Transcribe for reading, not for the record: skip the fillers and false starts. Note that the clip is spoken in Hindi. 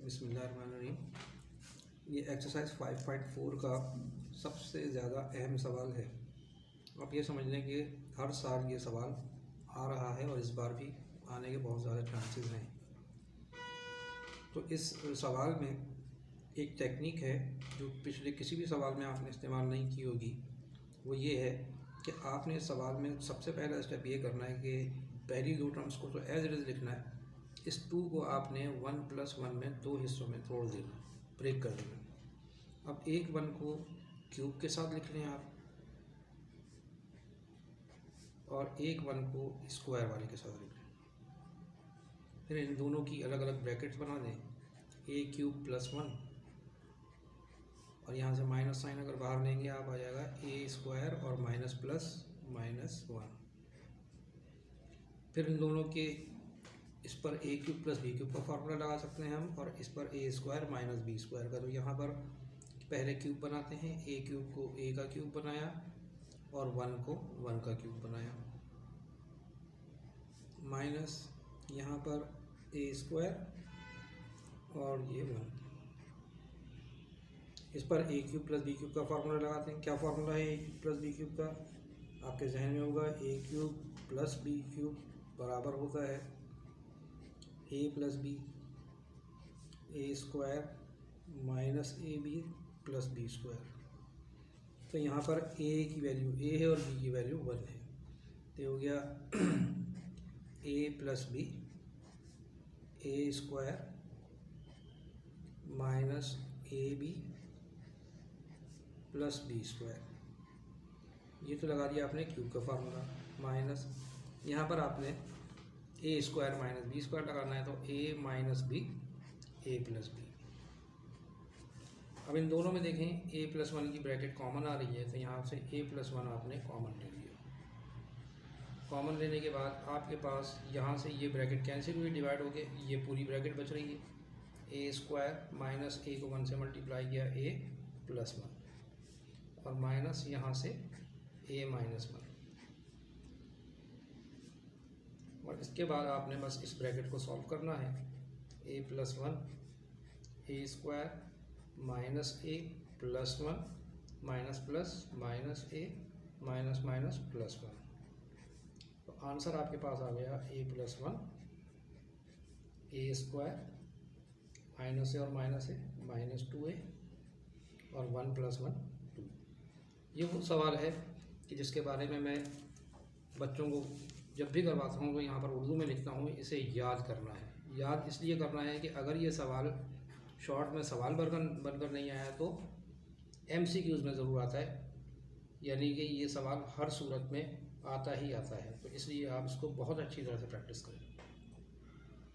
बिस्मिल्लाहिर्रहमानिर्रहीम। ये एक्सरसाइज 5.4 का सबसे ज़्यादा अहम सवाल है। आप ये समझ लें कि हर साल ये सवाल आ रहा है और इस बार भी आने के बहुत ज़्यादा चांसेस हैं। तो इस सवाल में एक टेक्निक है जो पिछले किसी भी सवाल में आपने इस्तेमाल नहीं की होगी। वो ये है कि आपने इस सवाल में सबसे पहला स्टेप ये करना है कि पहली दो टर्म्स को तो एज इट इज़ लिखना है। इस 2 को आपने 1+1 में 2 हिस्सों में तोड़ देना, ब्रेक कर देना। अब एक 1 को क्यूब के साथ लिख लें आप, और एक 1 को स्क्वायर वाले के साथ लिख लें। फिर इन दोनों की अलग अलग ब्रैकेट्स बना दें, a³ + 1, और यहाँ से माइनस साइन अगर बाहर लेंगे आप, आ जाएगा a² और माइनस प्लस -1। फिर इन दोनों के इस पर a³ + b³ का फार्मूला लगा सकते हैं हम, और इस पर a² - b² का। तो यहाँ पर पहले क्यूब बनाते हैं। a³ को a का क्यूब बनाया और 1 को 1 का क्यूब बनाया, माइनस यहाँ पर a² और ये 1। इस पर a³ + b³ का फार्मूला लगाते हैं। क्या फार्मूला है a³ + b³ का? आपके जहन में होगा a³ + b³ बराबर होता है a + b, a² - ab + b²। तो यहाँ पर a की वैल्यू a है और b की वैल्यू 1 है। तो हो गया a + b, a² - ab + b²। ये तो लगा दिया आपने क्यूब का फार्मूला, माइनस यहाँ पर आपने a² - b² लगाना है, तो a - b, a + b। अब इन दोनों में देखें a+1 की ब्रैकेट कॉमन आ रही है, तो यहाँ से a+1 आपने कॉमन ले लिया। कॉमन लेने के बाद आपके पास यहाँ से ये ब्रैकेट कैंसिल हुई, डिवाइड हो गए, ये पूरी ब्रैकेट बच रही है। a² माइनस a को 1 से मल्टीप्लाई किया, a+1, और माइनस यहाँ से a - 1। और इसके बाद आपने बस इस ब्रैकेट को सॉल्व करना है। a+1 a² minus a +1 minus plus minus a minus minus +1। तो आंसर आपके पास आ गया a+1 a² माइनस a और माइनस a -2a और 1 + 1 2। ये वो सवाल है कि जिसके बारे में मैं बच्चों को जब भी करवाता हूँ तो यहाँ पर उर्दू में लिखता हूँ, इसे याद करना है। याद इसलिए करना है कि अगर ये सवाल शॉर्ट में सवाल बनकर नहीं आया तो MCQs में ज़रूर आता है, यानी कि ये सवाल हर सूरत में आता ही आता है। तो इसलिए आप इसको बहुत अच्छी तरह से प्रैक्टिस करें।